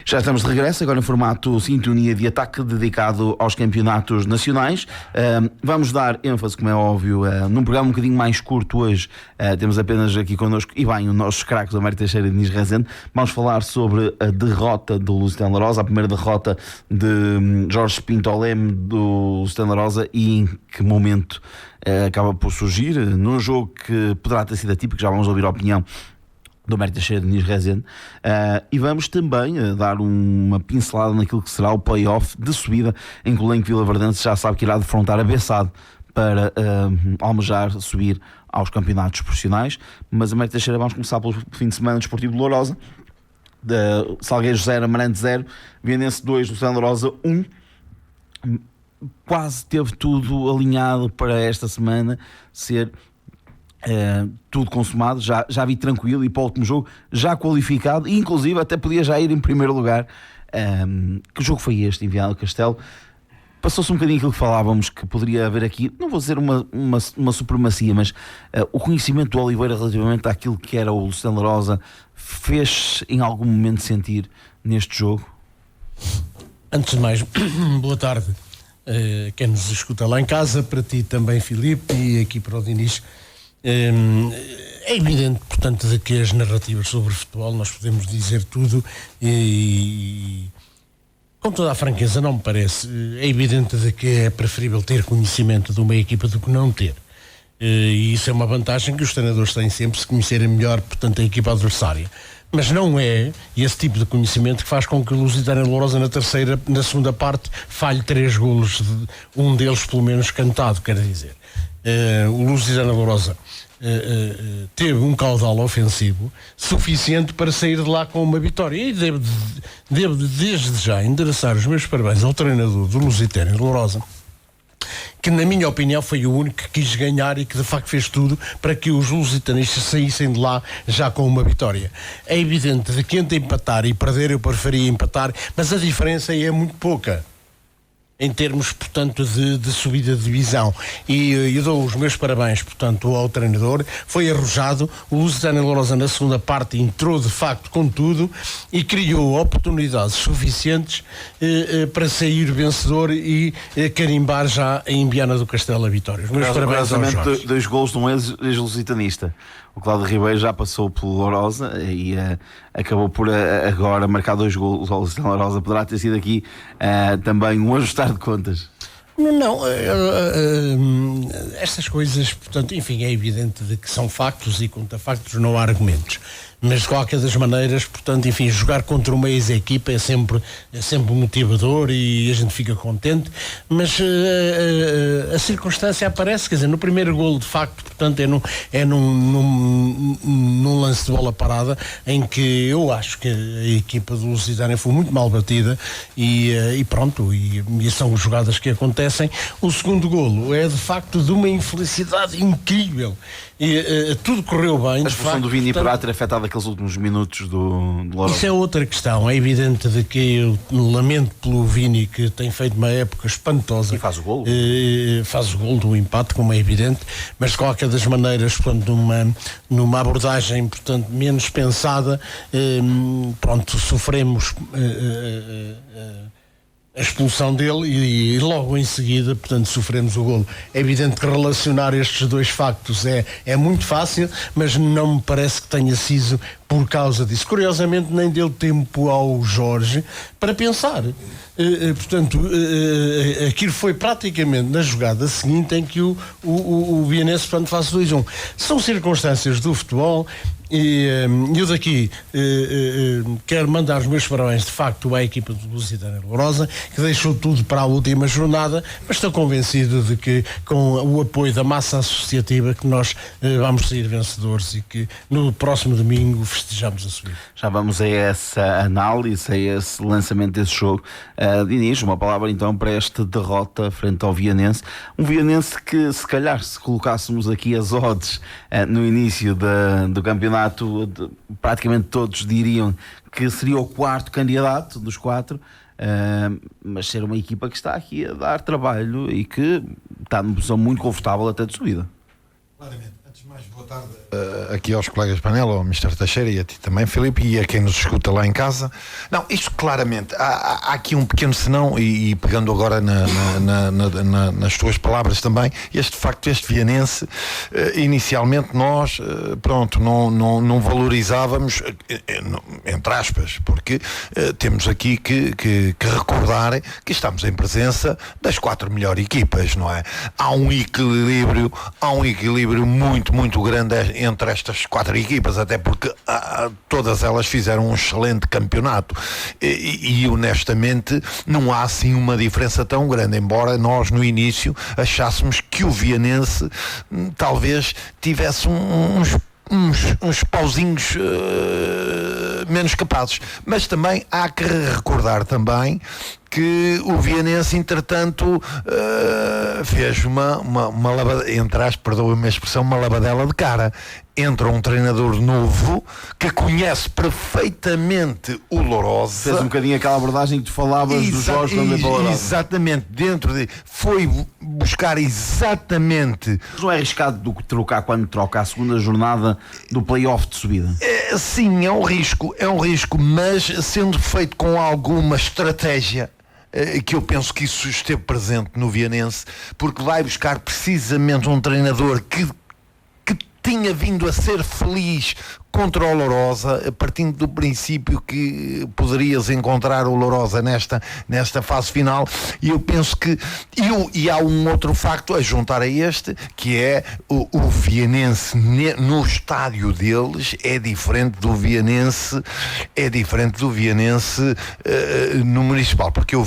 Já estamos de regresso, agora em formato Sintonia de Ataque, dedicado aos campeonatos nacionais. Vamos dar ênfase, como é óbvio, num programa um bocadinho mais curto hoje. Temos apenas aqui connosco, e bem, o nosso craque do Mário Teixeira e Diniz Rezende. Vamos falar sobre a derrota do Lusitano Lourosa, a primeira derrota de Jorge Pinto ao leme do Lusitano Lourosa, e em que momento acaba por surgir, num jogo que poderá ter sido atípico. Já vamos ouvir a opinião do Mário Teixeira de Diniz Rezende, e vamos também dar uma pincelada naquilo que será o play-off de subida, em que o Lenco Vilaverdense já sabe que irá defrontar a Bessade para almejar subir aos campeonatos profissionais. Mas a Mário Teixeira, vamos começar pelo fim de semana desportivo de Lourosa. Salgueiros 0, Amarante 0, Vianense 2, Lusitano Lourosa 1. Quase teve tudo alinhado para esta semana ser tudo consumado. Já vi tranquilo, e para o último jogo já qualificado, e inclusive até podia já ir em primeiro lugar. Que jogo foi este em Viana do Castelo? Passou-se um bocadinho aquilo que falávamos, que poderia haver aqui, não vou dizer uma supremacia, mas o conhecimento do Oliveira relativamente àquilo que era o Lusitano Lourosa fez em algum momento sentir neste jogo? Antes de mais, boa tarde, quem nos escuta lá em casa, para ti também, Filipe, e aqui para o Diniz. É evidente, portanto, de que as narrativas sobre futebol nós podemos dizer tudo, e com toda a franqueza não me parece. É evidente de que é preferível ter conhecimento de uma equipa do que não ter, e isso é uma vantagem que os treinadores têm sempre, se conhecerem melhor, portanto, a equipa adversária. Mas não é esse tipo de conhecimento que faz com que o Lusitano Lourosa na segunda parte falhe 3 golos, um deles pelo menos cantado, quer dizer. O Lusitano Lourosa teve um caudal ofensivo suficiente para sair de lá com uma vitória, e devo desde já endereçar os meus parabéns ao treinador do Lusitano Lourosa, que na minha opinião foi o único que quis ganhar e que de facto fez tudo para que os lusitanistas saíssem de lá já com uma vitória. É evidente de que entre empatar e perder eu preferia empatar, mas a diferença é muito pouca em termos, portanto, de subida de divisão. E eu dou os meus parabéns, portanto, ao treinador. Foi arrojado. O Lusitano Lourosa na segunda parte entrou de facto com tudo e criou oportunidades suficientes para sair vencedor e carimbar já em Viana do Castelo a vitória. Os meus parabéns ao Jorge. 2 golos de um ex-lusitanista. O Cláudio Ribeiro já passou pelo Lourosa e acabou por agora marcar 2 golos ao Lusitano Lourosa. Poderá ter sido aqui também um ajustar de contas. Não, estas coisas, portanto, enfim, é evidente de que são factos, e contra factos não há argumentos. Mas de qualquer das maneiras, portanto, enfim, jogar contra uma ex-equipa é sempre motivador e a gente fica contente, mas a circunstância aparece, quer dizer, no primeiro golo, de facto, portanto, é num lance de bola parada, em que eu acho que a equipa do Lusitânia foi muito mal batida, e pronto, e são jogadas que acontecem. O segundo golo é de facto de uma infelicidade incrível, e tudo correu bem. A expulsão do Vini poderá ter afetado aqueles últimos minutos do Lourosa. Isso é outra questão. É evidente de que eu lamento pelo Vini, que tem feito uma época espantosa. E faz o golo. Faz o golo do empate, como é evidente, mas de qualquer das maneiras, portanto, numa abordagem, portanto, menos pensada, pronto, sofremos a expulsão dele e logo em seguida, portanto, sofremos o golo. É evidente que relacionar estes dois factos é muito fácil, mas não me parece que tenha sido por causa disso. Curiosamente, nem deu tempo ao Jorge para pensar. Portanto, aquilo foi praticamente na jogada seguinte em que o Vianense, portanto, faz 2-1. São circunstâncias do futebol. E eu daqui quero mandar os meus parabéns, de facto, à equipa do Lusitano Lourosa, que deixou tudo para a última jornada, mas estou convencido de que, com o apoio da massa associativa, que nós vamos sair vencedores e que no próximo domingo festejamos a subida. Já vamos a essa análise, a esse lançamento desse jogo. Diniz, uma palavra então para esta derrota frente ao Vianense. Um Vianense que, se calhar, se colocássemos aqui as odds no início do campeonato, praticamente todos diriam que seria o 4º candidato dos 4, mas ser uma equipa que está aqui a dar trabalho e que está numa posição muito confortável até de subida. Claramente. Antes de Mais boa tarde aqui aos colegas Panela, ao Mr. Teixeira e a ti também, Filipe, e a quem nos escuta lá em casa. Não, isto claramente, há aqui um pequeno senão, e pegando agora nas tuas palavras também, este Vianense, inicialmente nós, não valorizávamos, entre aspas, porque temos aqui que recordar que estamos em presença das 4 melhores equipas, não é? Há um equilíbrio muito grande entre estas 4 equipas, até porque todas elas fizeram um excelente campeonato e honestamente não há assim uma diferença tão grande, embora nós no início achássemos que o Vianense talvez tivesse uns pauzinhos menos capazes, mas também há que recordar também que o Vianense, entretanto, fez uma perdoa-me a expressão, uma lavadela de cara. Entra um treinador novo que conhece perfeitamente o Lourosa. Fez um bocadinho aquela abordagem que tu falavas dos jogos quando veio para o Lourosa. Exatamente, foi buscar exatamente. Mas não é arriscado do que trocar quando troca a segunda jornada do play-off de subida? Sim, é um risco, mas sendo feito com alguma estratégia, que eu penso que isso esteve presente no Vianense, porque vai buscar precisamente um treinador que tinha vindo a ser feliz contra o Lourosa, partindo do princípio que poderias encontrar o Lourosa nesta fase final, e eu penso que e há um outro facto a juntar a este, que é o Vianense no estádio deles é diferente do Vianense no Municipal, porque eu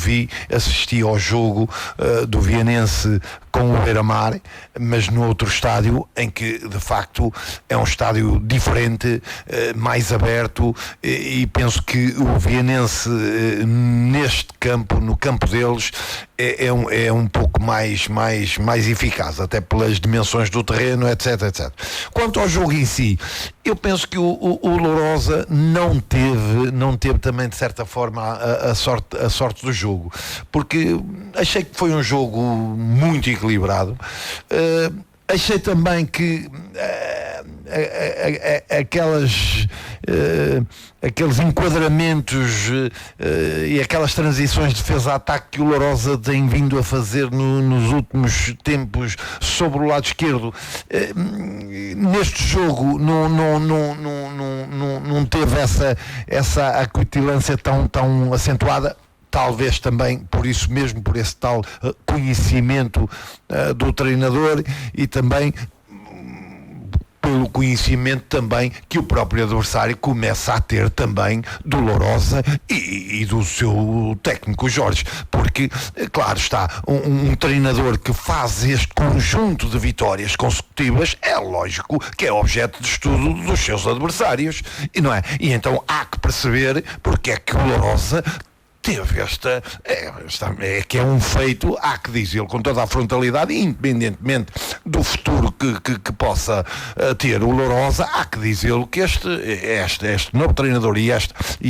assisti ao jogo do Vianense com o Beira-Mar, mas no outro estádio, em que de facto é um estádio diferente, mais aberto, e penso que o Vianense neste campo, no campo deles, é um pouco mais eficaz, até pelas dimensões do terreno, etc. Quanto ao jogo em si, eu penso que o Lourosa não teve também, de certa forma, a sorte do jogo, porque achei que foi um jogo muito equilibrado. Achei também que aqueles enquadramentos e aquelas transições de defesa-ataque que o Lourosa tem vindo a fazer nos últimos tempos sobre o lado esquerdo, neste jogo não teve essa acutilância tão acentuada. Talvez também por isso mesmo, por esse tal conhecimento do treinador, e também pelo conhecimento também que o próprio adversário começa a ter também do Lourosa e do seu técnico Jorge, porque claro está, um treinador que faz este conjunto de vitórias consecutivas, é lógico que é objeto de estudo dos seus adversários, e não é? E então há que perceber porque é que o Lourosa teve que é um feito, há que dizê-lo com toda a frontalidade, independentemente do futuro que possa ter o Lourosa, há que dizê-lo que este novo treinador e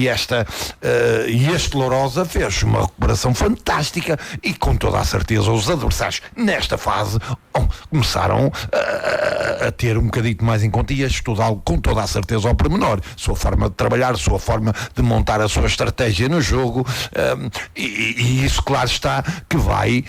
este Lourosa fez uma recuperação fantástica, e com toda a certeza os adversários nesta fase começaram a ter um bocadinho mais em conta e a estudá-lo com toda a certeza ao pormenor, sua forma de trabalhar, sua forma de montar a sua estratégia no jogo, e isso claro está que vai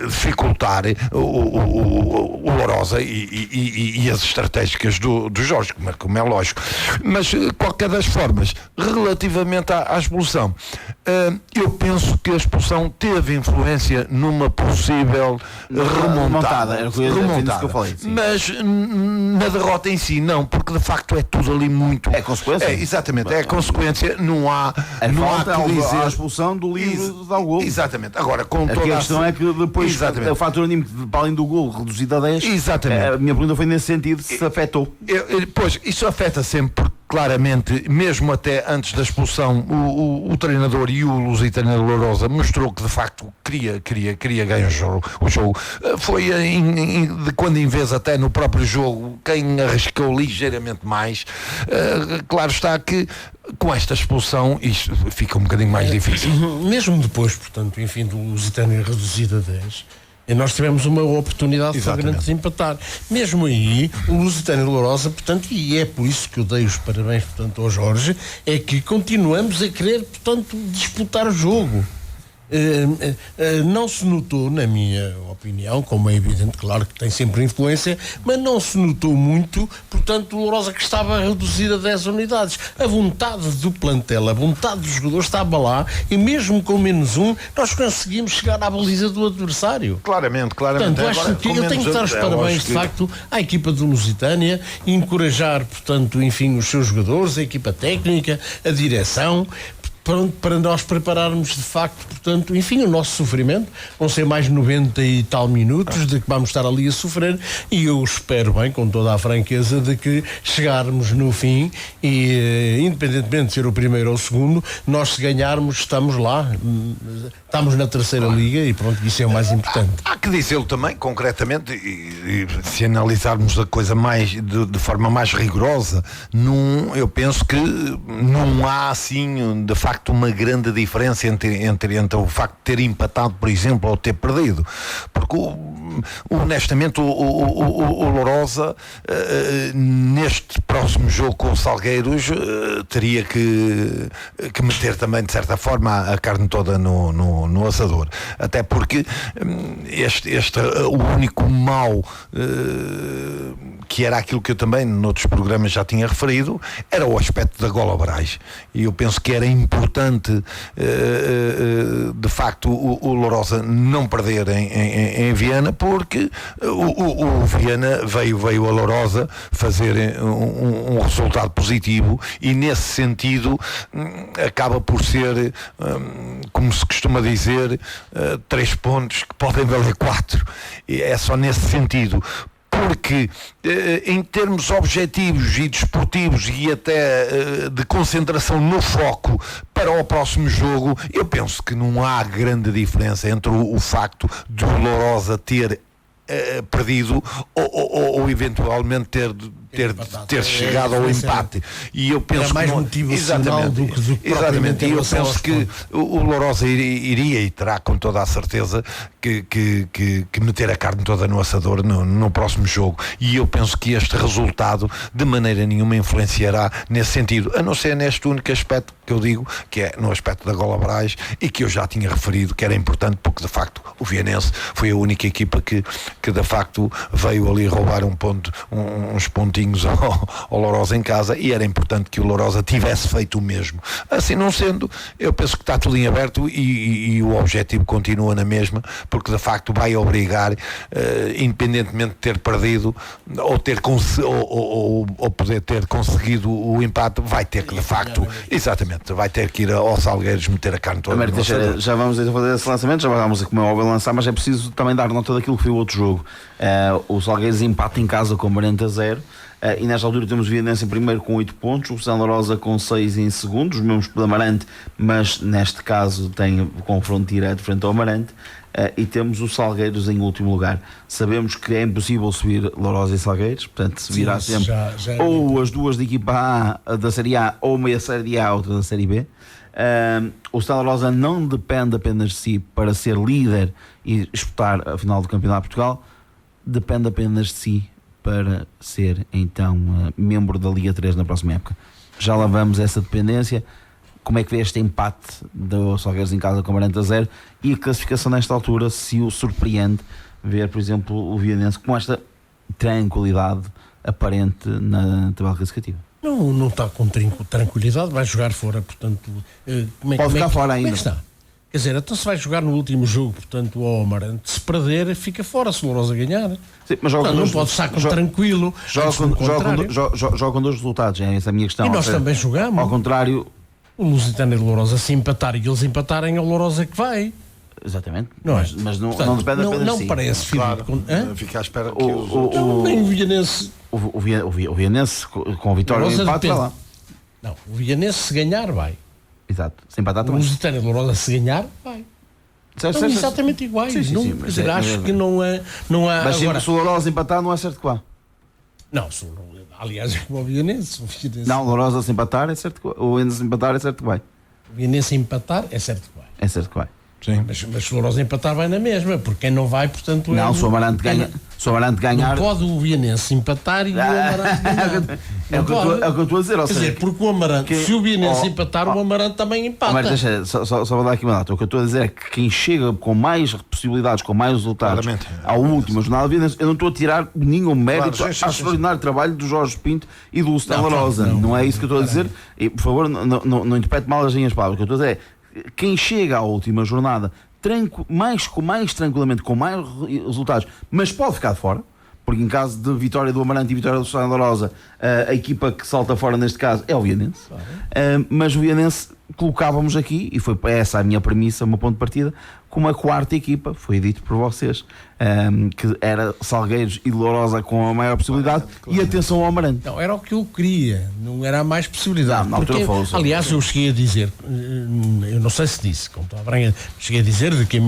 dificultar o Lourosa e as estratégicas do Jorge, como é lógico. Mas qualquer das formas, relativamente à expulsão, eu penso que a expulsão teve influência numa possível remontada, mas na derrota em si não, porque de facto é tudo ali muito... É consequência? Exatamente, é consequência, não há que dizer... A expulsão do livro dá o gol. Exatamente, agora com toda a questão é que depois o fator anímico, para além do gol reduzido a 10, exatamente. A minha pergunta foi nesse sentido, se afetou. Pois, isso afeta sempre, porque claramente, mesmo até antes da expulsão, o treinador e o lusitano Lourosa mostrou que de facto queria ganhar o jogo. Foi de quando em vez até no próprio jogo quem arriscou ligeiramente mais. Claro está que com esta expulsão isto fica um bocadinho mais difícil. Mesmo depois, portanto, enfim, do Lusitânia reduzido a 10, E nós tivemos uma oportunidade grande de empatar. Mesmo aí, o Lusitânia de Lourosa, portanto, e é por isso que eu dei os parabéns, portanto, ao Jorge, é que continuamos a querer, portanto, disputar o jogo. Não se notou, na minha opinião, como é evidente, claro que tem sempre influência, mas não se notou muito, portanto, o Lourosa que estava reduzida a 10 unidades. A vontade do plantel, a vontade dos jogadores estava lá, e mesmo com menos um, nós conseguimos chegar à baliza do adversário. Claramente. Portanto, acho que eu tenho que dar os parabéns, de facto, à equipa do Lusitânia, e encorajar, portanto, enfim, os seus jogadores, a equipa técnica, a direção, para nós prepararmos de facto, portanto, enfim, o nosso sofrimento. Vão ser mais 90 e tal minutos de que vamos estar ali a sofrer, e eu espero bem, com toda a franqueza, de que chegarmos no fim e, independentemente de ser o primeiro ou o segundo, nós, se ganharmos, estamos lá, estamos na terceira liga, e pronto, isso é o mais importante. Há que dizê-lo também, concretamente, e se analisarmos a coisa mais de forma mais rigorosa, eu penso que não há assim, de facto, uma grande diferença entre o facto de ter empatado, por exemplo, ou ter perdido, porque honestamente o Lourosa neste próximo jogo com o Salgueiros teria que meter também, de certa forma, a carne toda no assador, até porque o único mal que era aquilo que eu também noutros programas já tinha referido, era o aspecto da Gola Braz, e eu penso que era importante de facto o Lourosa não perder em Viana, porque o Viana veio a Lourosa fazer um resultado positivo, e nesse sentido acaba por ser, como se costuma dizer, 3 pontos que podem valer 4, e é só nesse sentido. Porque em termos objetivos e desportivos, e até de concentração no foco para o próximo jogo, eu penso que não há grande diferença entre o facto de o Lourosa ter perdido ou eventualmente ter chegado ao empate, e eu penso era mais motivacional do que exatamente, e eu penso que o Lourosa iria e terá com toda a certeza que meter a carne toda no assador no próximo jogo, e eu penso que este resultado de maneira nenhuma influenciará nesse sentido, a não ser neste único aspecto que eu digo, que é no aspecto da Gola Braz, e que eu já tinha referido que era importante, porque de facto o Vianense foi a única equipa que de facto veio ali roubar uns pontinhos ao Lourosa em casa, e era importante que o Lourosa tivesse feito o mesmo. Assim não sendo, eu penso que está tudo em aberto, e o objetivo continua na mesma, porque de facto vai obrigar, independentemente de ter perdido ou poder ter conseguido o empate, vai ter que de facto, exatamente, vai ter que ir ao Salgueiros meter a carne toda. Já vamos fazer esse lançamento, já vamos, como é óbvio, lançar, mas é preciso também dar nota daquilo que foi o outro jogo. O Salgueiros empata em casa com 40-0. E nesta altura temos o Vianense em primeiro com 8 pontos, o Santa Rosa com 6 em segundo, os mesmos pelo Amarante, mas neste caso tem o confronto direto frente ao Amarante, e temos o Salgueiros em último lugar. Sabemos que é impossível subir Lourosa e Salgueiros, portanto se virá sempre ou as duas de equipa A da Série A, ou meia Série A, outra da Série B. O Santa Rosa não depende apenas de si para ser líder e disputar a final do Campeonato de Portugal, depende apenas de si para ser então membro da Liga 3 na próxima época. Já lá vamos essa dependência. Como é que vê este empate do Salgueiros em casa com 40-0, e a classificação nesta altura, se o surpreende ver, por exemplo, o Vianense com esta tranquilidade aparente na tabela classificativa? Não está com tranquilidade, vai jogar fora, portanto... Pode ficar fora ainda. Como é que está? Quer dizer, então se vai jogar no último jogo, portanto, ao Amarante, se perder, fica fora, se o Lourosa ganhar. Sim, mas não pode estar tranquilo. Joga com 2 resultados, é essa a minha questão. E nós também jogamos. Ao contrário... O Lusitânia de Lourosa, se empatar e eles empatarem, é o Lourosa que vai. Exatamente. Não é? Mas não, portanto, não depende apenas não de si. parece, claro, Filipe. fica à espera que o Vianense... O Vianense com a vitória e o empate vai lá. Não, o Vianense, se ganhar, vai. Exato, se empatar também. O Lusitânia de Lourosa, se ganhar, vai. São exatamente iguais. Sim, quer dizer, acho que não há... Mas agora, se o Lourosa empatar, não é certo que vá. Não, aliás, é como o Vianense. Não, o Lourosa se empatar, é certo que vai. O Vianense se empatar, é certo que vai. O Vianense empatar, é certo que vai. É certo que vai. Sim. Mas se o Lourosa empatar vai na mesma, porque quem não vai, portanto... Não, se o Amarante ganhar... Não pode o Vianense empatar e o Amarante ganhar. É o que eu estou a dizer, ou Quer seja... dizer, porque o Amarante, se o Vianense empatar, o Amarante também empata. Mas deixa, só vou dar aqui uma nota. O que eu estou a dizer é que quem chega com mais possibilidades, com mais resultados à última jornada, eu não estou a tirar nenhum mérito ao extraordinário trabalho do Jorge Pinto e do Luciano Lourosa. Não é isso que eu estou a dizer. E, por favor, não interprete mal as minhas palavras. O que eu estou a dizer é quem chega à última jornada com mais tranquilamente, com mais resultados, mas pode ficar de fora, porque em caso de vitória do Amarante e vitória do Luciano Lourosa, a equipa que salta fora neste caso é o Vianense. Mas o Vianense colocávamos aqui, e foi essa a minha premissa, o meu ponto de partida, como a quarta equipa, foi dito por vocês, que era Salgueiros e Lourosa com a maior possibilidade, e atenção ao Amarante. Não, era o que eu queria, não era a mais possibilidade. Na altura foi, aliás, eu cheguei a dizer, eu não sei se disse, como estou a branca, cheguei a dizer de que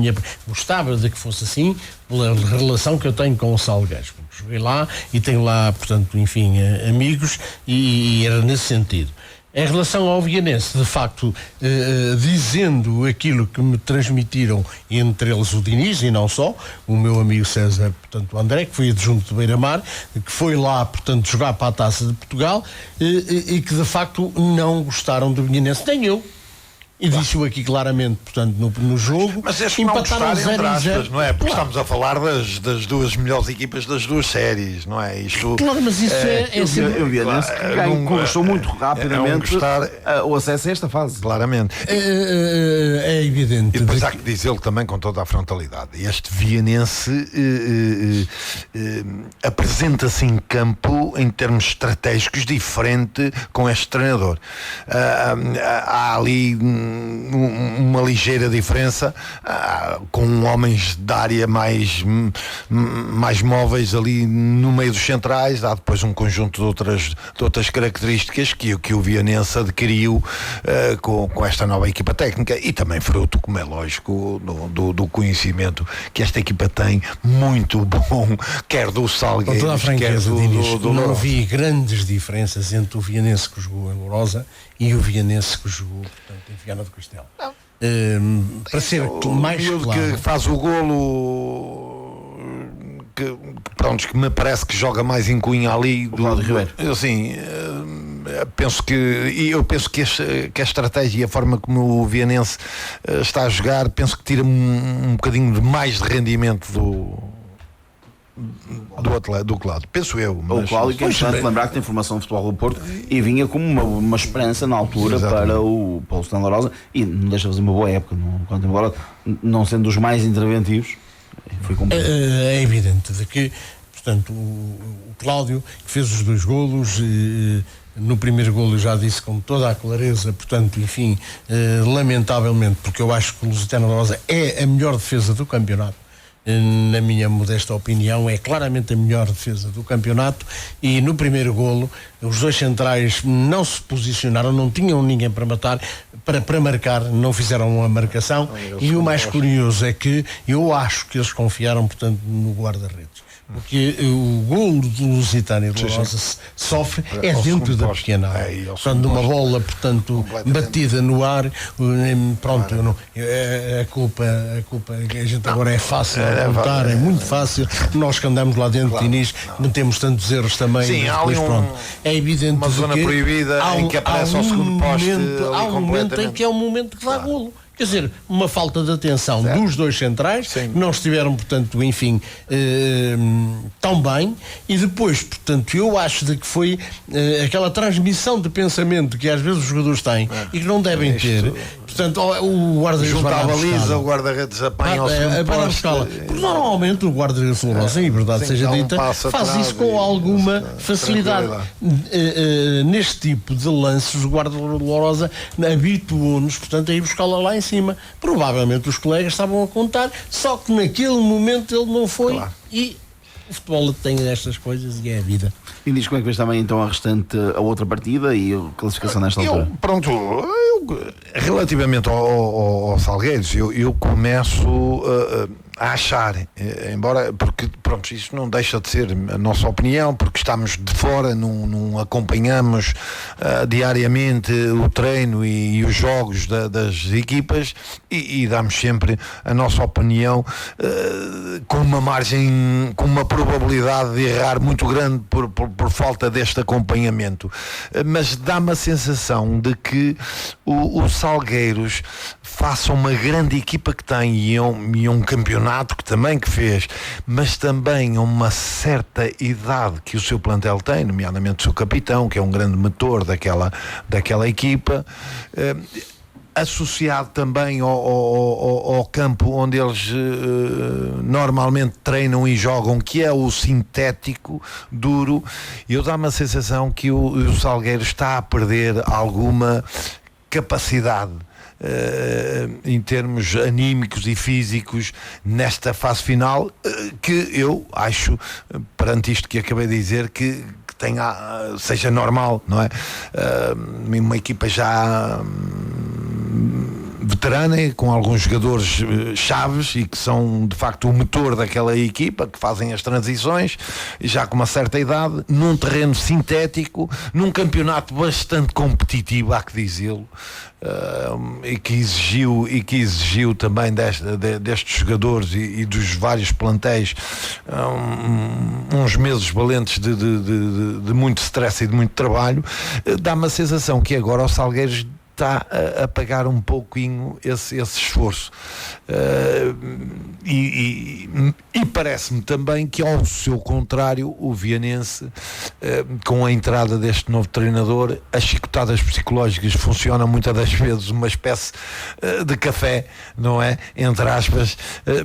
gostava de que fosse assim, pela relação que eu tenho com o Salgueiros, porque joguei lá e tenho lá, portanto, enfim, amigos, e era nesse sentido. Em relação ao Vianense, de facto, dizendo aquilo que me transmitiram, entre eles o Diniz e não só, o meu amigo César, portanto o André, que foi adjunto de Beira-Mar, que foi lá, portanto, jogar para a Taça de Portugal, e que de facto não gostaram do Vianense, nem eu. E disse-o aqui claramente, portanto, no jogo. Mas este não gostar, entre aspas, não é? Porque estamos a falar das duas melhores equipas das duas séries, não é? Isto, claro, mas isso eu vi que conquistou muito rapidamente o acesso a esta fase. Claramente. É evidente. E depois há que dizê-lo também com toda a frontalidade. Este Vianense apresenta-se em campo, em termos estratégicos, diferente com este treinador. Há ali uma ligeira diferença, com homens de área mais móveis ali no meio dos centrais. Há depois um conjunto de outras características que o Vianense adquiriu com esta nova equipa técnica, e também fruto, como é lógico, do conhecimento que esta equipa tem, muito bom, quer do Salgueiros, com toda a franqueza, quer do não vi grandes diferenças entre o Vianense que jogou em Lourosa e o Vianense que jogou, portanto, em Viana do Castelo. Para ser mais claro, que faz o golo, que me parece que joga mais em Cunha ali, do lado de Ribeiro. Assim, penso que a estratégia e a forma como o Vianense está a jogar, penso que tira um bocadinho de mais de rendimento do outro lado, penso eu. O Cláudio, que é importante lembrar que tem formação de futebol do Porto e vinha como uma esperança na altura. Exatamente. Para o Luciano Lourosa, e não deixa de fazer uma boa época não sendo dos mais interventivos. Foi é evidente de que, portanto, o Cláudio, que fez os 2 golos, no primeiro golo já disse com toda a clareza, portanto, enfim, lamentavelmente, porque eu acho que o Luciano Lourosa é a melhor defesa do campeonato. Na minha modesta opinião, é claramente a melhor defesa do campeonato, e no primeiro golo os 2 centrais não se posicionaram, não tinham ninguém para matar, para marcar, não fizeram uma marcação, e o mais curioso é que eu acho que eles confiaram, portanto, no guarda-redes. Porque o golo do Lusitano e do Lourosa sofre dentro da pequena área. Portanto, uma bola, portanto, batida no ar, pronto, a culpa que a gente agora é fácil a apontar, é muito fácil. Nós que andamos lá dentro de Inês, cometemos tantos erros também. Sim, depois, pronto. É evidente uma zona proibida em que aparece ao segundo poste. Há um momento em que é o momento que dá golo. Quer dizer, uma falta de atenção dos 2 centrais, que não estiveram, portanto, enfim, tão bem, e depois, portanto, eu acho de que foi aquela transmissão de pensamento que às vezes os jogadores têm e que não devem ter. Portanto, o guarda-redes junta a baliza, o guarda-redes apanha ao segundo poste. Porque normalmente o guarda-redes Lourosa, em verdade seja dita, faz isso com alguma facilidade. Neste tipo de lances, o guarda-redes Lourosa habituou-nos, portanto, a ir buscá-la lá em cima. Provavelmente os colegas estavam a contar, só que naquele momento ele não foi. Claro. E o futebol tem estas coisas e é a vida. E diz como é que vês também então a outra partida e a classificação nesta altura? Relativamente ao Salgueiros, eu começo a achar, embora, porque pronto, isso não deixa de ser a nossa opinião, porque estamos de fora, não acompanhamos diariamente o treino e os jogos das equipas e damos sempre a nossa opinião com uma margem, com uma probabilidade de errar muito grande por falta deste acompanhamento, mas dá-me a sensação de que o Salgueiros faça uma grande equipa que tem e um campeonato que fez, mas também uma certa idade que o seu plantel tem, nomeadamente o seu capitão, que é um grande motor daquela equipa, associado também ao campo onde eles normalmente treinam e jogam, que é o sintético duro. Eu dá-me a sensação que o Salgueiro está a perder alguma capacidade em termos anímicos e físicos nesta fase final, que eu acho, perante isto que acabei de dizer, que seja normal, não é? Uma equipa já veterana, com alguns jogadores chaves e que são de facto o motor daquela equipa, que fazem as transições, já com uma certa idade, num terreno sintético, num campeonato bastante competitivo, há que dizê-lo, e que exigiu também destes jogadores e dos vários plantéis uns meses valentes de muito stress e de muito trabalho. Dá-me a sensação que agora o Salgueiros está a pagar um pouquinho esse esforço, e parece-me também que, ao seu contrário, o Vianense, com a entrada deste novo treinador, as chicotadas psicológicas funcionam muitas das vezes uma espécie de café, não é? Entre aspas,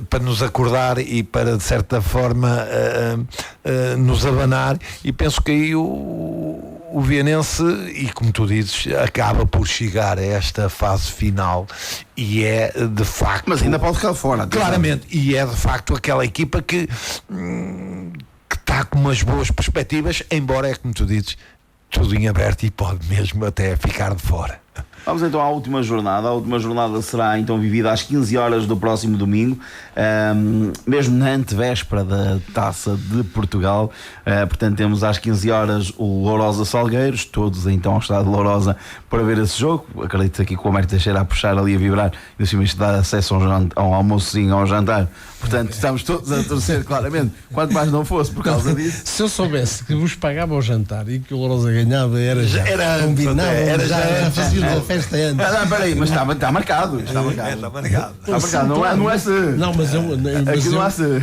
para nos acordar e para, de certa forma, nos abanar, e penso que aí o Vianense, e como tu dizes, acaba por chegar a esta fase final e é de facto... Mas ainda pode ficar fora. Claramente, e é de facto aquela equipa que está com umas boas perspectivas, embora, é como tu dizes, tudo em aberto e pode mesmo até ficar de fora. Vamos então à última jornada. A última jornada será então vivida às 15 horas do próximo domingo, mesmo na antevéspera da Taça de Portugal. Portanto, temos às 15 horas o Lourosa Salgueiros, todos então ao estado de Lourosa para ver esse jogo. Acredito aqui com o Mário Teixeira a puxar ali, a vibrar, e assim isto dá acesso a um almoçozinho, ao jantar. Portanto, estamos todos a torcer, claramente, quanto mais não fosse por causa disso. Se eu soubesse que vos pagava o jantar e que o Lourosa ganhava, era combinado, fazíamos a festa antes. Peraí, mas está marcado. Está marcado. Não é se. Não, mas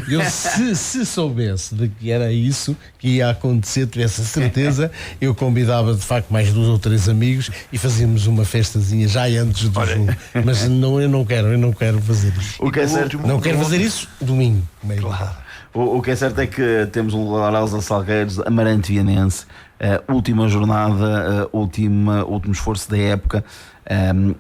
eu se soubesse de que era isso que ia acontecer, tivesse a certeza, eu convidava de facto mais 2 ou 3 amigos e fazíamos uma festazinha já antes do jogo. Mas eu não quero fazer isso. O que é certo, não quero fazer isso domingo. Claro. O que é certo é que temos um Lourosa Salgueiros, Amarante Vianense, última jornada, último esforço da época.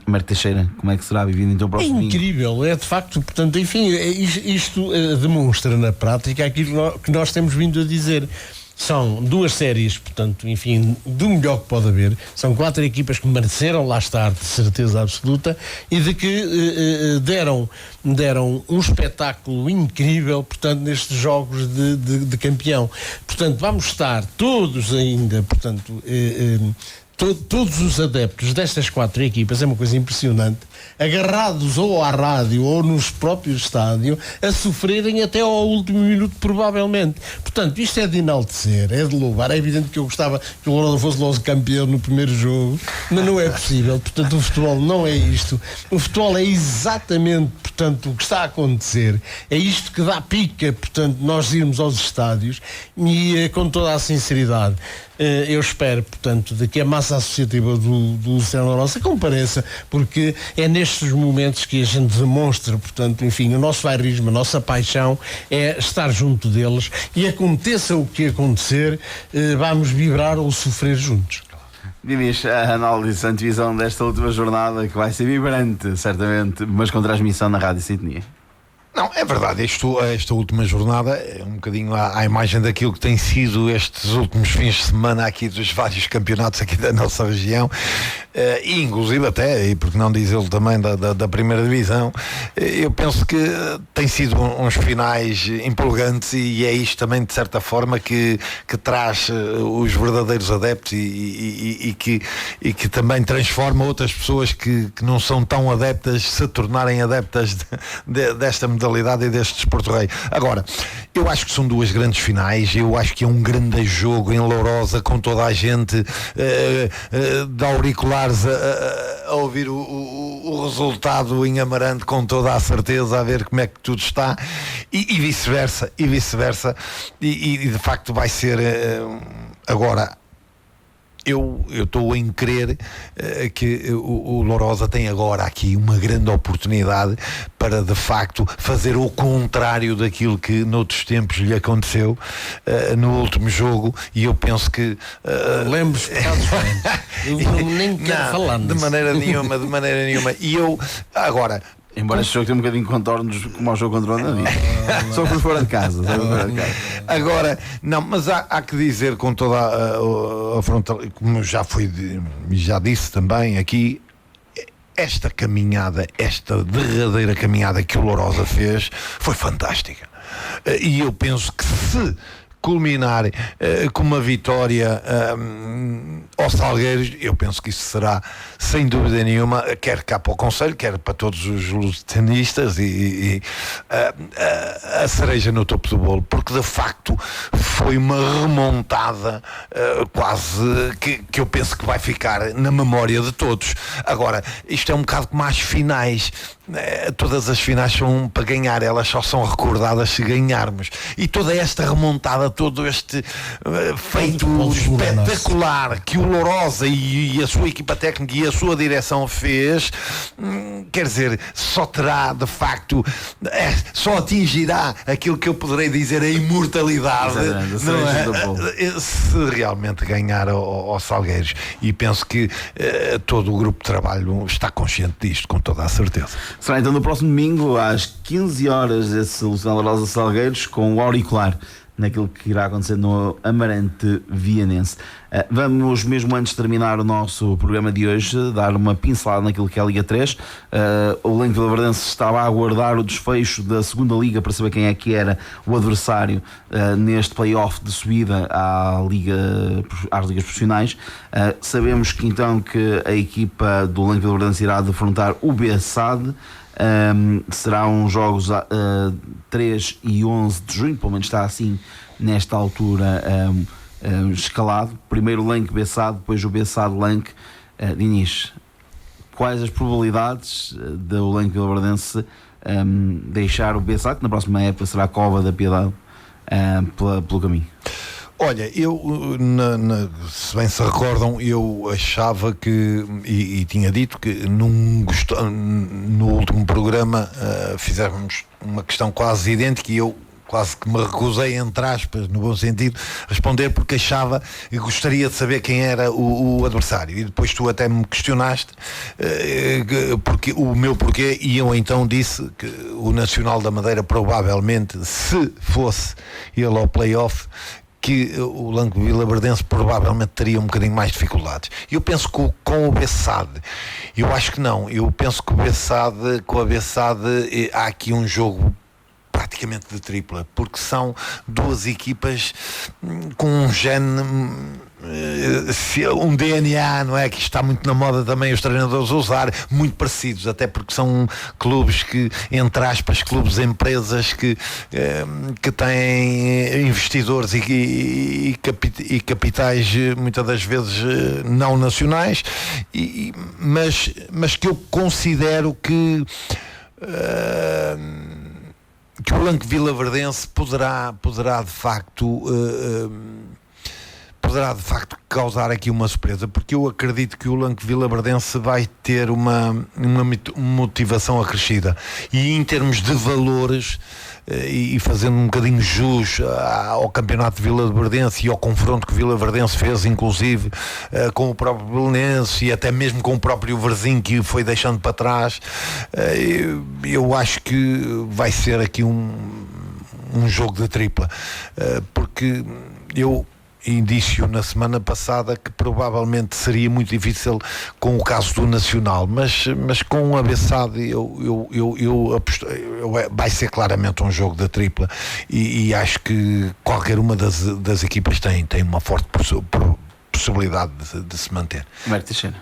Mário Teixeira, como é que será vivido então o próximo domingo? Incrível, é de facto, portanto, enfim, isto demonstra na prática aquilo que nós temos vindo a dizer. São 2 séries, portanto, enfim, do melhor que pode haver. São 4 equipas que mereceram lá estar, de certeza absoluta, e de que deram um espetáculo incrível, portanto, nestes jogos de campeão. Portanto, vamos estar todos ainda, portanto, todos os adeptos destas 4 equipas, é uma coisa impressionante, agarrados ou à rádio ou nos próprios estádios, a sofrerem até ao último minuto, provavelmente. Portanto, isto é de enaltecer, é de louvar. É evidente que eu gostava que o Lourosa fosse logo campeão no primeiro jogo, mas não é possível. Portanto, o futebol não é isto. O futebol é exatamente, portanto, o que está a acontecer. É isto que dá pica, portanto, nós irmos aos estádios e, com toda a sinceridade, eu espero, portanto, de que a massa associativa do Luciano Lourosa compareça, porque é nestes momentos que a gente demonstra, portanto, enfim, o nosso bairrismo, a nossa paixão é estar junto deles, e aconteça o que acontecer, vamos vibrar ou sofrer juntos. Dinis, a análise, a antevisão desta última jornada, que vai ser vibrante, certamente, mas com transmissão na Rádio Sintonia. Não, é verdade, esta última jornada é um bocadinho à imagem daquilo que tem sido estes últimos fins de semana aqui dos vários campeonatos aqui da nossa região, e inclusive até, e porque não dizê-lo também da primeira divisão. Eu penso que tem sido uns finais empolgantes, e é isto também de certa forma que traz os verdadeiros adeptos e que também transforma outras pessoas que não são tão adeptas se tornarem adeptas desta modalidade e deste desporto rei. Agora, eu acho que são duas grandes finais, eu acho que é um grande jogo em Lourosa, com toda a gente de auriculares a ouvir o resultado em Amarante, com toda a certeza, a ver como é que tudo está, e vice-versa, e de facto vai ser agora. Eu estou em crer que o Lourosa tem agora aqui uma grande oportunidade para de facto fazer o contrário daquilo que noutros tempos lhe aconteceu no último jogo, e eu penso que lembro-me eu nem quero falar de maneira nenhuma, e eu agora, embora este jogo tenha um bocadinho de contornos como ao jogo contra o Navi. Só por fora de casa. Agora, não, mas há que dizer com toda a frontal, como já disse também aqui, esta derradeira caminhada que o Lourosa fez foi fantástica. E eu penso que se culminar com uma vitória aos Salgueiros, eu penso que isso será, sem dúvida nenhuma, quer cá para o Conselho, quer para todos os lusitanistas, e a cereja no topo do bolo, porque de facto foi uma remontada quase que eu penso que vai ficar na memória de todos. Agora, isto é um bocado como as finais. Todas as finais são para ganhar, elas só são recordadas se ganharmos, e toda esta remontada, todo este feito espetacular que o Lourosa e a sua equipa técnica e a sua direção fez, quer dizer, só terá de facto, só atingirá aquilo que eu poderei dizer a imortalidade, se realmente ganhar aos Salgueiros, e penso que todo o grupo de trabalho está consciente disto, com toda a certeza. Será então no próximo domingo às 15 horas esse Luciano Lourosa Salgueiros, com o auricular naquilo que irá acontecer no Amarante Vianense. Vamos, mesmo antes de terminar o nosso programa de hoje, dar uma pincelada naquilo que é a Liga 3. O Lenk Vilaverdense estava a aguardar o desfecho da segunda Liga para saber quem é que era o adversário neste play-off de subida às ligas profissionais. Sabemos que então que a equipa do Lenk Vilaverdense irá defrontar o BSAD. Serão jogos 3 e 11 de junho, pelo menos está assim nesta altura escalado. Primeiro o Lenk BSAD, depois o BSAD Lenk. Diniz, quais as probabilidades do Lenk Vilaverdense deixar o BSAD, que na próxima época será a Cova da Piedade, pelo caminho? Olha, eu, se bem se recordam, eu achava que, e tinha dito que no último programa fizemos uma questão quase idêntica, e eu quase que me recusei, entre aspas, no bom sentido, responder, porque achava e gostaria de saber quem era o adversário, e depois tu até me questionaste porque, o meu porquê, e eu então disse que o Nacional da Madeira provavelmente, se fosse ele ao play-off, que o Lenk Vilaverdense provavelmente teria um bocadinho mais dificuldades. Eu penso que com o BSAD, eu acho que não. Eu penso que com a BSAD há aqui um jogo praticamente de tripla, porque são duas equipas com um gene, um DNA, não é? Que está muito na moda também os treinadores usar, muito parecidos, até porque são clubes que, entre aspas, clubes empresas que têm investidores e capitais muitas das vezes não nacionais, mas que eu considero que o Lenk Vilaverdense poderá de facto poderá de facto causar aqui uma surpresa, porque eu acredito que o Lanque Vilaverdense vai ter uma motivação acrescida, e em termos de valores, e fazendo um bocadinho jus ao campeonato de Vilaverdense e ao confronto que o Vilaverdense fez, inclusive com o próprio Belenenses e até mesmo com o próprio Varzim, que foi deixando para trás, eu acho que vai ser aqui um jogo de tripla, porque eu indício na semana passada que provavelmente seria muito difícil com o caso do Nacional, mas com o Abessade vai ser claramente um jogo da tripla, e acho que qualquer uma das equipas tem uma forte possibilidade de se manter. Marco Teixeira.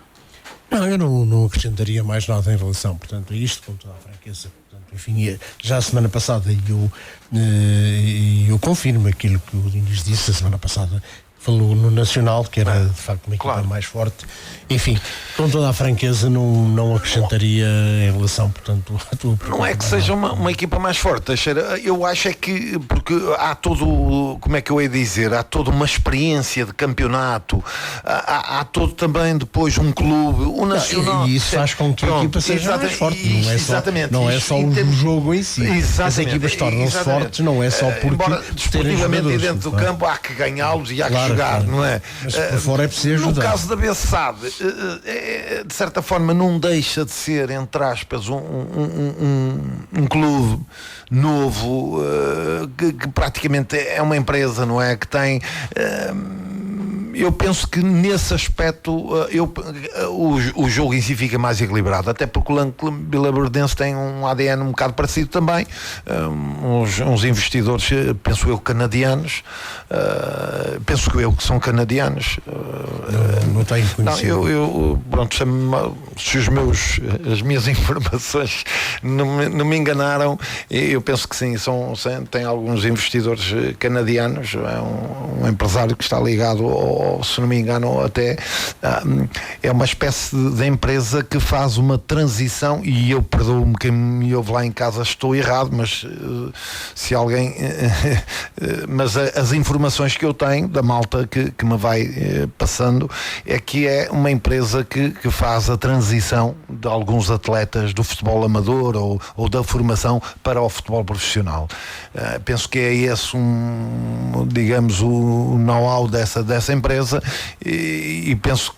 Não, eu não acrescentaria mais nada em relação, portanto, a isto, com toda a franqueza. Enfim, já a semana passada eu confirmo aquilo que o Diniz disse a semana passada. Falou no Nacional, que era de facto uma equipa mais forte. Enfim, com toda a franqueza, não acrescentaria em relação, portanto, à tua pergunta. Não é que seja uma equipa mais forte, Teixeira. Eu acho é que, porque há todo, como é que eu ia dizer, há toda uma experiência de campeonato, há todo também depois um clube, o Nacional. E isso faz com que a equipa seja mais forte. Não é só o jogo em si. As equipas tornam-se fortes, não é só porque. Embora desportivamente e dentro do campo há que ganhá-los e há que jogar, não é? Mas por fora é preciso ajudar. No caso da Bessade, de certa forma não deixa de ser, entre aspas, um clube novo, que praticamente é uma empresa, não é? Que tem... eu penso que nesse aspecto o jogo em si fica mais equilibrado, até porque o Lanque Vilaverdense tem um ADN um bocado parecido também, uns investidores, penso eu, canadianos, que são canadianos. Não tenho conhecido. Pronto, se as minhas informações não me enganaram, eu penso que sim, tem alguns investidores canadianos, é um empresário que está ligado se não me engano, até é uma espécie de empresa que faz uma transição, e eu perdoo-me quem me ouve lá em casa, estou errado, mas se alguém mas as informações que eu tenho da malta que me vai passando é que é uma empresa que faz a transição de alguns atletas do futebol amador ou da formação para o futebol profissional. Penso que é esse digamos o know-how dessa empresa, e penso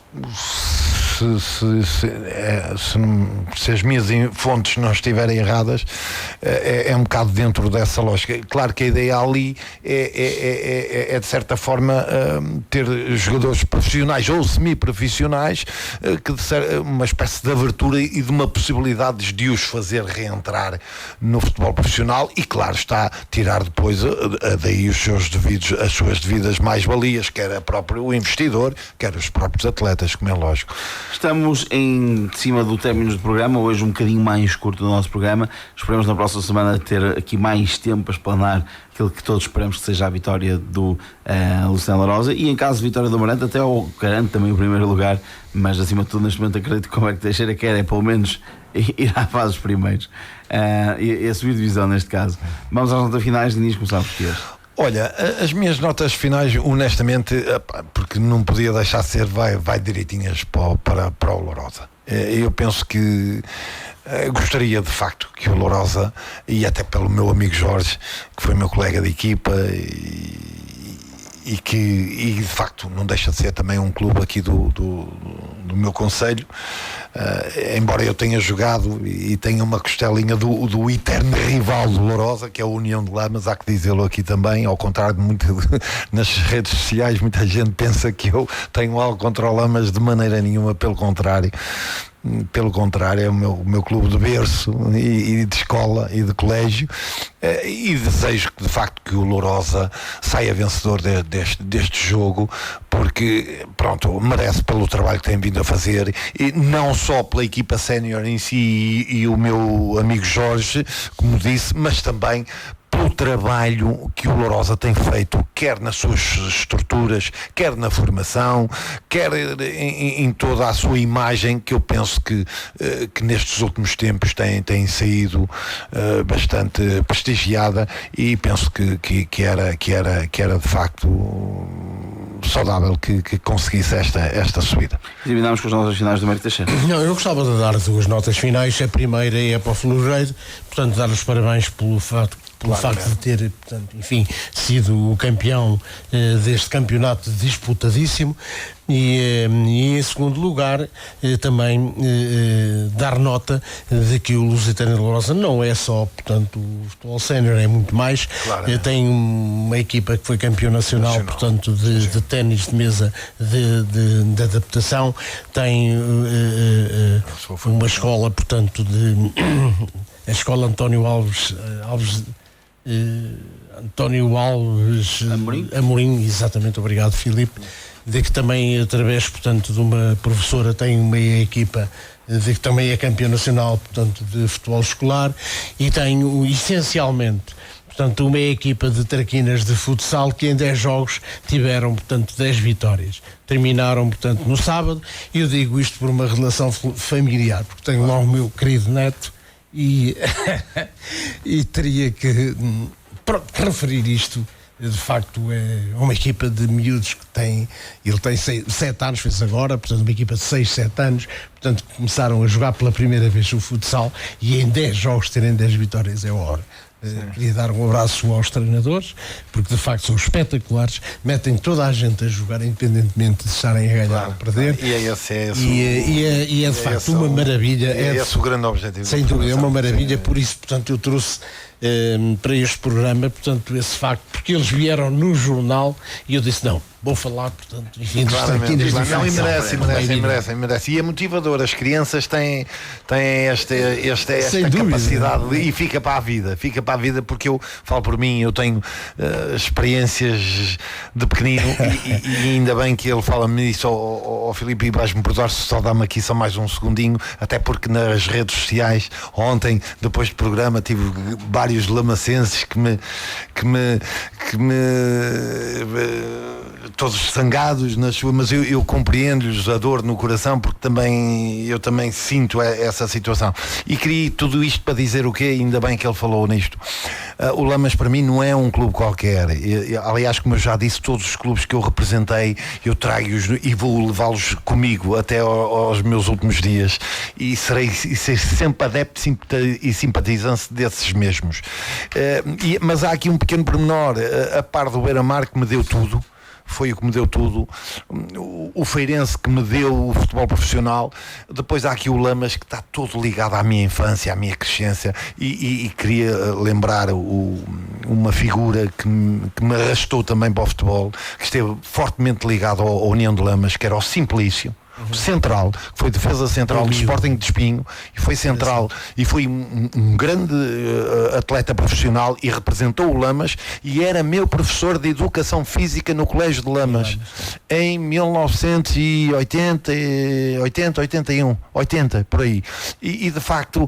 se as minhas fontes não estiverem erradas, é um bocado dentro dessa lógica. Claro que a ideia ali é de certa forma ter jogadores profissionais ou semi-profissionais, uma espécie de abertura e de uma possibilidade de os fazer reentrar no futebol profissional, e claro está, tirar depois daí as suas devidas mais-valias, quer a próprio investidor, quer os próprios atletas, como é lógico. Estamos em cima do término do programa, hoje um bocadinho mais curto do nosso programa. Esperamos na próxima semana ter aqui mais tempo para explanar aquilo que todos esperamos que seja a vitória do Luciano Lourosa, e em caso de vitória do Amarante até o garante também o primeiro lugar, mas acima de tudo neste momento acredito que o Marco Teixeira quer pelo menos ir à fase dos primeiros, e a subir divisão neste caso. Vamos às notas finais, Diniz, começar por ti. Olha, as minhas notas finais, honestamente, porque não podia deixar de ser, vai direitinhas para o Lourosa. Eu penso que gostaria de facto que o Lourosa, e até pelo meu amigo Jorge, que foi meu colega de equipa e de facto não deixa de ser também um clube aqui do meu concelho, embora eu tenha jogado e tenha uma costelinha do eterno rival do Lourosa, que é a União de Lamas, há que dizê-lo aqui também, ao contrário de muito nas redes sociais muita gente pensa que eu tenho algo contra o Lamas, de maneira nenhuma, pelo contrário, é o meu clube de berço e de escola e de colégio, e desejo que de facto que o Lourosa saia vencedor deste jogo, porque pronto, merece pelo trabalho que tem vindo a fazer, e não só pela equipa sénior em si e o meu amigo Jorge, como disse, mas também pelo trabalho que o Lourosa tem feito, quer nas suas estruturas, quer na formação, quer em toda a sua imagem, que eu penso que nestes últimos tempos tem saído bastante prestigiada, e penso que era de facto saudável que conseguisse esta subida. Terminamos com as notas finais do Américo Teixeira. Não, eu gostava de dar 2 notas finais. A primeira é para o Florreiro, portanto, dar os parabéns pelo facto de ter, portanto, enfim, sido o campeão deste campeonato disputadíssimo. E em segundo lugar, também dar nota de que o Lusitano de Lourosa não é só, portanto, o futebol sénior, é muito mais. Tem uma equipa que foi campeão nacional. Portanto, de ténis de mesa de adaptação. Tem uma escola, portanto, a escola António Alves Amorim, exatamente, obrigado, Filipe, de que também, através, portanto, de uma professora, tem uma equipa de que também é campeão nacional, portanto, de futebol escolar, e tem essencialmente, portanto, uma equipa de traquinas de futsal que em 10 jogos tiveram, portanto, 10 vitórias. Terminaram, portanto, no sábado, e eu digo isto por uma relação familiar, porque tenho lá o meu querido neto, e teria que referir isto. De facto, é uma equipa de miúdos ele tem 7 anos, fez agora, portanto, uma equipa de 6, 7 anos, portanto, começaram a jogar pela primeira vez o futsal, e em 10 jogos terem 10 vitórias é hora. Queria dar um abraço aos treinadores, porque de facto são espetaculares, metem toda a gente a jogar independentemente de estarem a ganhar ou a perder. E é de facto uma maravilha. É esse o grande objetivo. Sem dúvida, é uma maravilha. Por isso, portanto, eu trouxe para este programa, portanto, esse facto, porque eles vieram no jornal e eu disse, não, vou falar, portanto, enfim, dos traquinas. Merece. E é motivador, as crianças têm esta capacidade e fica para a vida, porque eu falo por mim, eu tenho experiências de pequenino e ainda bem que ele fala-me isso ao Filipe, e vais-me perdoar se só dá-me aqui só mais um segundinho, até porque nas redes sociais, ontem, depois do programa, tive vários lamacenses que me todos sangados nas suas, mas eu compreendo-lhes a dor no coração, porque eu também sinto essa situação. E queria tudo isto para dizer o quê? Ainda bem que ele falou nisto. O Lamas para mim não é um clube qualquer. Aliás, como eu já disse, todos os clubes que eu representei, eu trago-os e vou levá-los comigo até aos meus últimos dias, e serei sempre adepto e simpatizante desses mesmos. Mas há aqui um pequeno pormenor, a par do Beira-Mar, que me deu tudo. Foi o que me deu tudo, o Feirense que me deu o futebol profissional. Depois há aqui o Lamas, que está todo ligado à minha infância, à minha crescência, e queria lembrar uma figura que me arrastou também para o futebol, que esteve fortemente ligado à União de Lamas, que era o Simplício. Central, que foi defesa central do Sporting de Espinho, e foi central e foi um grande atleta profissional, e representou o Lamas, e era meu professor de Educação Física no Colégio de Lamas em 1980, 80, por aí, e de facto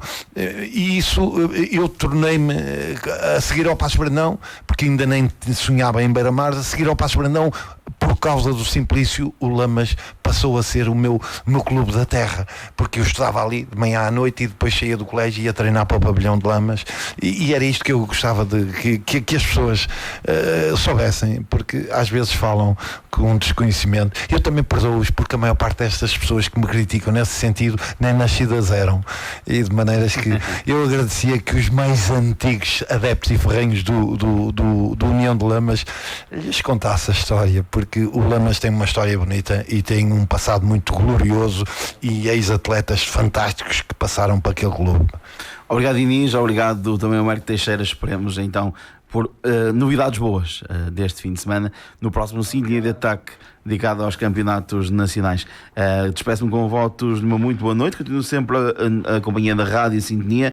isso, eu tornei-me a seguir ao Passos Brandão, porque ainda nem sonhava em Beira-Mar, a seguir ao Passos Brandão. Por causa do Simplício, o Lamas passou a ser o meu clube da terra, porque eu estudava ali de manhã à noite, e depois saía do colégio e ia treinar para o pavilhão de Lamas, e era isto que eu gostava que as pessoas soubessem, porque às vezes falam com desconhecimento. Eu também perdoo-os, porque a maior parte destas pessoas que me criticam nesse sentido nem nascidas eram, e de maneiras que eu agradecia que os mais antigos adeptos e ferrenhos do União de Lamas lhes contasse a história, porque o Lamas tem uma história bonita e tem um passado muito glorioso, e ex-atletas fantásticos que passaram para aquele clube. Obrigado, Inês, obrigado também ao Américo Teixeira. Esperemos então por novidades boas deste fim de semana no próximo Sintonia de Ataque, dedicado aos campeonatos nacionais. Despeço-me com votos de uma muito boa noite. Continuo sempre a companhia da Rádio Sintonia.